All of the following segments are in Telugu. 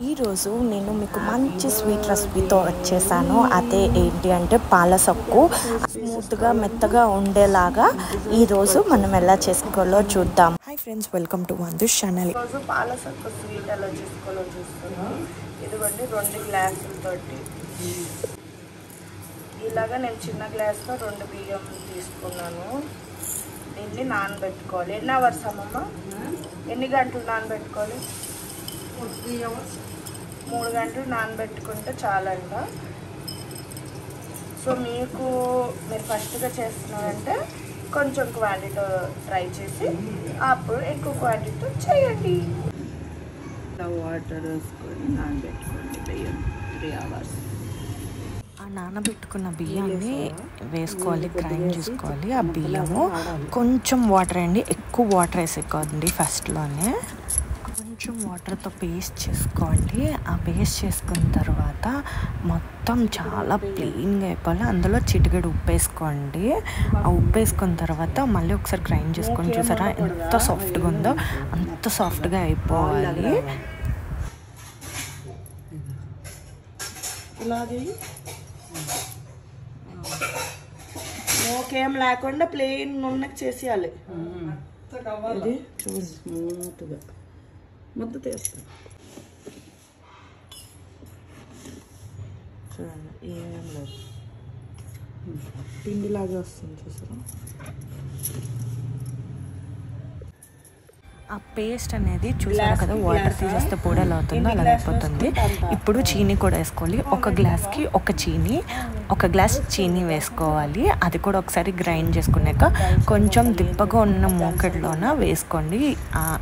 ఈరోజు నేను మీకు మంచి స్వీట్ రెసిపీతో వచ్చేసాను. అదే ఏంటి అంటే పాలసొక్కు స్మూత్గా మెత్తగా ఉండేలాగా ఈరోజు మనం ఎలా చేసుకోవాలో చూద్దాం. Hi friends, welcome to Vandush channel. ఈరోజు పాలసొక్కు స్వీట్ ఎలా చేసుకోవాలో చూస్తున్నాం. ఇదిగోండి 2 గ్లాసులతోటి ఇలాగా నేను చిన్న గ్లాస్లో 2 బియ్యం తీసుకున్నాను. దీన్ని నానబెట్టుకోవాలి. ఎన్ని అవర్స్ అమ్మమ్మ? ఎన్ని గంటలు నానబెట్టుకోవాలి? 3 గంటలు నానబెట్టుకుంటే చాలంట. సో మీరు ఫస్ట్గా చేస్తున్నారంటే కొంచెం క్వాంటిటీతో ట్రై చేసి అప్పుడు ఎక్కువ క్వాంటిటీతో చేయండి. వాటర్ వేసుకొని నానబెట్టుకోండి బియ్యం 3 అవర్స్. ఆ నానబెట్టుకున్న బియ్యాన్ని వేసుకోవాలి, గ్రైండ్ చేసుకోవాలి. ఆ బియ్యము కొంచెం వాటర్ అండి, ఎక్కువ వాటర్ వేసుకోండి. ఫస్ట్లోనే కొంచెం వాటర్తో పేస్ట్ చేసుకోండి. ఆ పేస్ట్ చేసుకున్న తర్వాత మొత్తం చాలా ప్లెయిన్గా అయిపోవాలి. అందులో చిటికెడు ఉప్పు వేసుకోండి. ఆ ఉప్పు వేసుకున్న తర్వాత మళ్ళీ ఒకసారి గ్రైండ్ చేసుకొని చూసారా ఎంత సాఫ్ట్గా ఉందో అంత సాఫ్ట్గా అయిపోవాలి. ఓకేం లేకుండా ప్లెయిన్ నున్నకి చేసేయాలి. ఇది చూడు స్మూత్గా ముద్ద తీస్తాం. చూడండి ఏమేం లేదు, పిండిలాగా వస్తుంది చూసారా. ఆ పేస్ట్ అనేది చూసారు కదా, వాటర్ తీసేస్తే పొడి ఎలా అవుతుందో అలా అయిపోతుంది. ఇప్పుడు చీనీ కూడా వేసుకోవాలి. ఒక గ్లాస్కి ఒక గ్లాస్ చీనీ వేసుకోవాలి. అది కూడా ఒకసారి గ్రైండ్ చేసుకున్నాక కొంచెం దిబ్బగా ఉన్న మూకెట్లోన వేసుకోండి.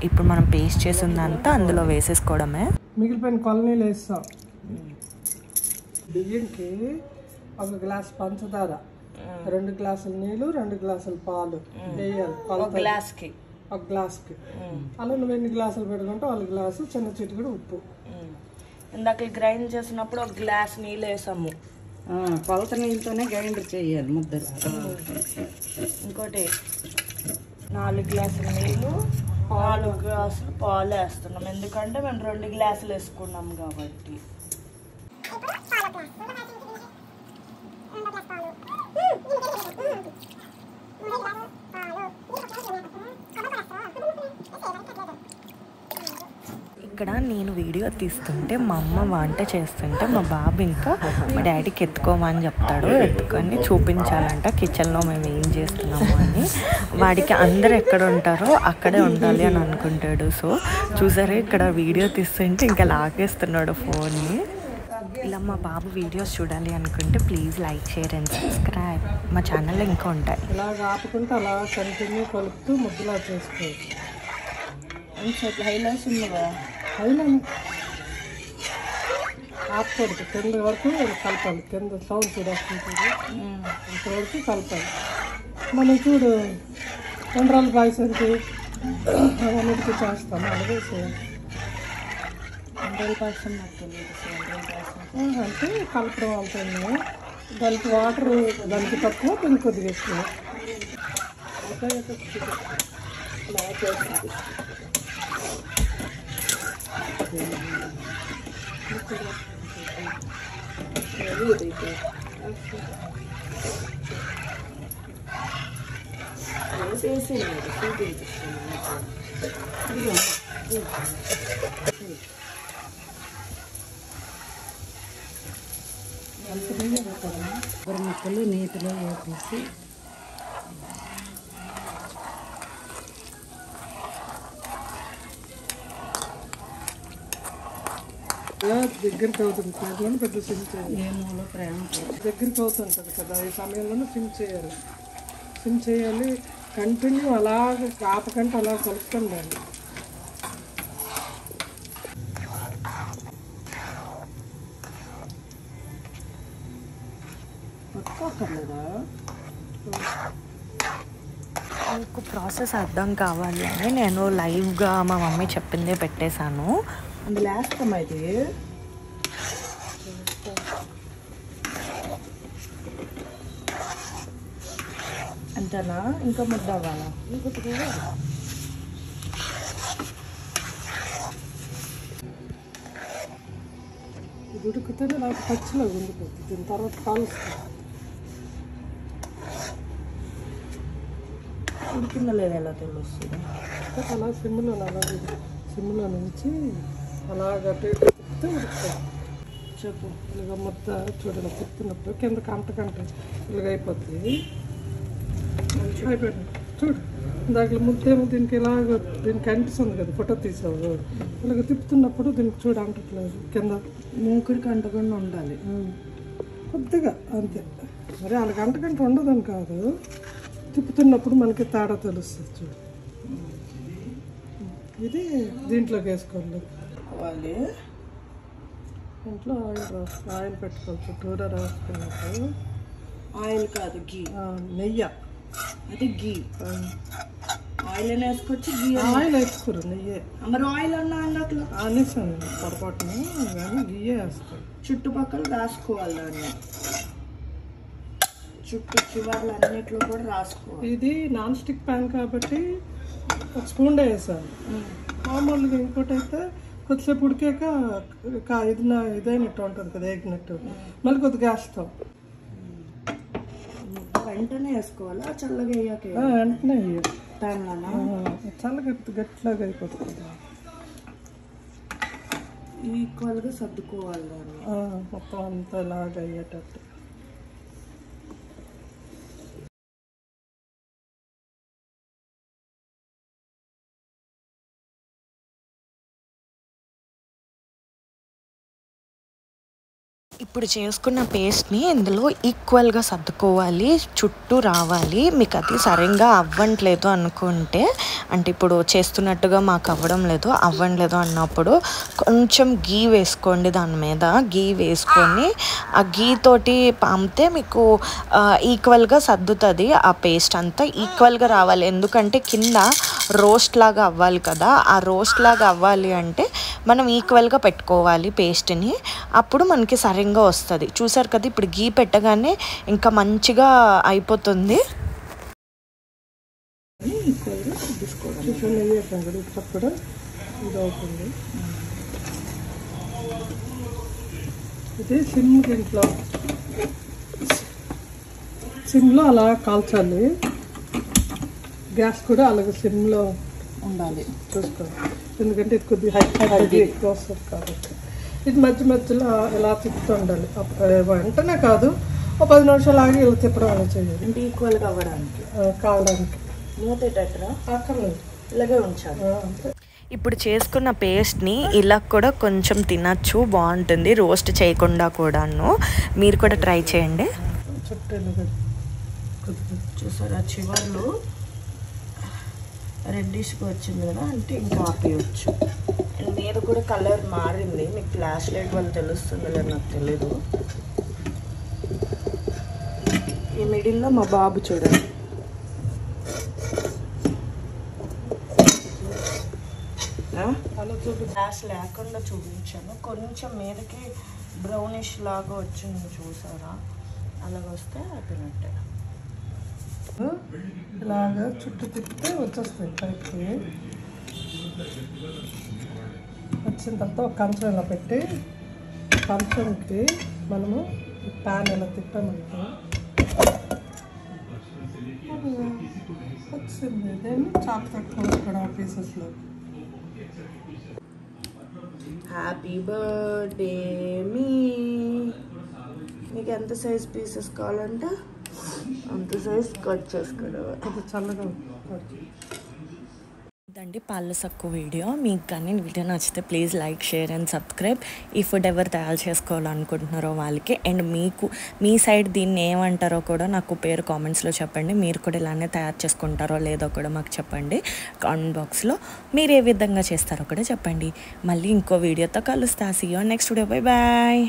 ఇప్పుడు మనం పేస్ట్ చేసిందంతా అందులో వేసేసుకోవడమే. మిగిలిపోయిన కొలనీలు వేస్తాం. బియ్యంకి 1 గ్లాస్ పంచదార, 2 గ్లాసుల నీళ్ళు, 2 గ్లాసుల పాలు వేయాలి. ఒక గ్లాస్కి అలా నువ్వు ఎన్ని గ్లాసులు పెట్టుకుంటే 1 గ్లాసు, చిన్న చిటికెడు ఉప్పు. ఇందాక గ్రైండ్ చేసినప్పుడు 1 గ్లాస్ నీళ్ళు వేసాము. కొలత నీళ్ళతోనే గ్రైండర్ చేయాలి ముద్దలు. ఇంకోటి 4 గ్లాసుల నీళ్ళు, 4 గ్లాసులు పాలు వేస్తున్నాం. ఎందుకంటే మేము 2 గ్లాసులు వేసుకున్నాం కాబట్టి. ఇక్కడ నేను వీడియో తీస్తుంటే మా అమ్మ వంట చేస్తుంటే మా బాబు ఇంకా మా డాడీకి ఎత్తుకోమని చెప్తాడు. ఎత్తుకొని చూపించాలంట కిచెన్లో మేము ఏం చేస్తున్నాము అని. వాడికి అందరు ఎక్కడ ఉంటారో అక్కడే ఉండాలి అని అనుకుంటాడు. సో చూసారా, ఇక్కడ వీడియో తీస్తుంటే ఇంకా లాగేస్తున్నాడు ఫోన్ని. ఇలా మా బాబు వీడియోస్ చూడాలి అనుకుంటే please like, share and subscribe. మా ఛానల్లో ఇంకా ఉంటాయి. ఇలా ఆపుకుంటే అలా కంటిన్యూ కలుపుతూ ముద్దలా చేసుకోవచ్చు. హైలైట్స్ ఉన్నదా? అయినా ఆపుకోవద్దు, కింద వరకు కలపాలి. కింద సౌండ్ చూడు వస్తుంటుంది, అంతవరకు కలపాలి. మనం చూడు ఉండ్రాలు పాయసానికి అన్నిటికీ చేస్తాము. అలాగే ఉండ్రాల పాయసం నాకు తెలియదు. అంటే కలపడం అవుతుంది. దానికి వాటర్ దానికి తక్కువ, దీనికి కొద్దిగా ఎక్కువ. ముక్కలు నీటిలో వేసేసి దగ్గరికి అవుతుంది. ప్లేట్లోనే పెద్ద సిమ్ చేయాలి. ఏమూలో ప్రేమ దగ్గరికి అవుతుంటుంది కదా, ఈ సమయంలోనే సిమ్ చేయాలి. కంటిన్యూ అలాగ ఆపకంటే అలా కలుపుతుండాలి. పట్టుకోకర్లేదా? మీకు ప్రాసెస్ అర్థం కావాలి అని నేను లైవ్గా మా మమ్మీ చెప్పిందే పెట్టేశాను. అందులో వేస్తామా ఇది? అంతేనా? ఇంకా ముద్ద అవ్వాలా? ఇది ఉడికితేనే నాకు పచ్చిలో ఉండిపోతుంది. దీని తర్వాత కాలుస్తాను. ఉడికిందో లేదా ఎలా తెలుస్తుంది? అలా సిమ్లో నుంచి అలాగ తిప్పితే ఉడుకుతుంది. చెప్పు. ఇలాగ ముద్ద చూడండి తిప్పుతున్నప్పుడు కింద కంట ఇలాగ అయిపోతుంది. అయిపోయింది చూడు. దాంట్లో ముద్దేమో దీనికి దీనికి అనిపిస్తుంది కదా, ఫోటో తీసావు. ఇలాగ తిప్పుతున్నప్పుడు దీనికి చూడ అంటట్లేదు, కింద మూకుడికి అంటకుండా ఉండాలి కొద్దిగా అంతే. మరి అలాగ అంటకంటే ఉండదని కాదు, తిప్పుతున్నప్పుడు మనకి తేడా తెలుస్తుంది చూడు. ఇది దీంట్లోకి వేసుకోవాలి. ఇంట్లో ఆయిల్ పెట్టుకోవాలి. చుట్టూరా రాసుకున్నప్పుడు ఆయిల్ కాదు గీ, నెయ్యి. అది గీ. ఆయిల్ అయినా వేసుకోవచ్చు, గీ ఆయిల్ వేసుకోరు, నెయ్యే. మరి ఆయిల్ అన్నా అన్నట్లు అనేసాను పొరపాటున, కానీ గీయే వేస్తాను. చుట్టుపక్కల రాసుకోవాలి దాన్ని, చుట్టూ చివర్లు అన్నిట్లో కూడా రాసుకోవాలి. ఇది నాన్ స్టిక్ ప్యాన్ కాబట్టి ఒక స్పూన్ వేసాను. మామూలుగా ఇంకోటి అయితే కొద్దిసేపు ఉడికాక ఇదైనట్టు ఉంటుంది కదా, ఎగినట్టు. మళ్ళీ కొద్దిగా వేస్తాం. వెంటనే వేసుకోవాలా చల్లగా వేయాక? వెంటనే వేయాలి. ప్యాన్లోనా? చల్లగా గట్టిలాగా అయిపోతుంది కదా. ఈక్వల్గా సర్దుకోవాలి దాన్ని మొత్తం అంతా ఇలాగ అయ్యేటట్టు. ఇప్పుడు చేసుకున్న పేస్ట్ని ఇందులో ఈక్వల్గా సర్దుకోవాలి, చుట్టూ రావాలి. మీకు అది సరిగ్గా అవ్వట్లేదు అనుకుంటే, అంటే ఇప్పుడు చేస్తున్నట్టుగా మాకు అవ్వట్లేదు అన్నప్పుడు కొంచెం గీ వేసుకోండి. దాని మీద గీ వేసుకొని ఆ గీ తోటి పామితే మీకు ఈక్వల్గా సర్దుతుంది. ఆ పేస్ట్ అంతా ఈక్వల్గా రావాలి. ఎందుకంటే కింద రోస్ట్ లాగా అవ్వాలి కదా, ఆ రోస్ట్ లాగా అవ్వాలి అంటే మనం ఈక్వల్గా పెట్టుకోవాలి పేస్ట్ని. అప్పుడు మనకి సరిగ్గా వస్తుంది. చూసారు కదా, ఇప్పుడు గీ పెట్టగానే ఇంకా మంచిగా అయిపోతుంది. కూడా ఇది అవుతుంది. ఇది సిమ్లో అలా కాల్చాలి. గ్యాస్ కూడా అలాగే సిమ్లో ఉండాలి, చూసుకోవాలి. ఎందుకంటే ఇది కొద్దిగా హై ఎక్కువ వస్తుంది కాబట్టి. ఇది మధ్యలో ఇలా తిప్పుతూ ఉండాలి. వెంటనే కాదు, ఒక 10 నిమిషాలు ఆగి ఇలా తిప్పడం అలా చేయాలి. అంటే ఈక్వల్గా అవ్వడానికి కావడానికి. మూతేటట్రా అక్కర్లేదు, ఇలాగే ఉంచాలి. అంతే. ఇప్పుడు చేసుకున్న పేస్ట్ని ఇలా కూడా కొంచెం తినచ్చు, బాగుంటుంది రోస్ట్ చేయకుండా కూడాను. మీరు కూడా ట్రై చేయండి. చుట్టూ చూసారా చివర్లు రెడ్డిష్గా వచ్చింది కదా, అంటే ఇంకా ఆపేయచ్చు. మీద కూడా కలర్ మారింది. మీకు ఫ్లాష్ లైట్ వల్ల తెలుస్తుంది లేదా నాకు తెలీదు. ఈ మిడిల్లో మా బాబు చూడండి, ఫ్లాష్ లేకుండా చూపించాను. కొంచెం మీదకి బ్రౌనిష్ లాగా వచ్చింది చూసారా, అలాగ వస్తే అయిపోయినట్టే. ఇలాగా చుట్టూ తిప్పితే వచ్చేస్తాయి పైకి. వచ్చిన తర్వాత ఒక కంచం ఇలా పెట్టి, కంచంకి మనము ప్యాన్ ఇలా తిప్పామంటే వచ్చింది. ఇదేమి చాకు పెట్టుకోవచ్చు కూడా పీసెస్లో. హ్యాపీ బర్త్డే మీ. మీకు ఎంత సైజ్ పీసెస్ కావాలంటే అంత సైజ్ కట్ చేసుకోవడం. అది చల్లగా ఇదండి పాల సక్కు వీడియో. మీకు కానీ వీడియో నచ్చితే please like, share and subscribe. ఈ ఫుడ్ ఎవరు తయారు చేసుకోవాలనుకుంటున్నారో వాళ్ళకి. అండ్ మీ సైడ్ దీన్ని ఏమంటారో కూడా నాకు పేరు కామెంట్స్లో చెప్పండి. మీరు కూడా ఇలానే తయారు చేసుకుంటారో లేదో కూడా మాకు చెప్పండి కామెంట్ బాక్స్లో. మీరు ఏ విధంగా చేస్తారో కూడా చెప్పండి. మళ్ళీ ఇంకో వీడియోతో కలుస్తా. See you next video. Bye bye.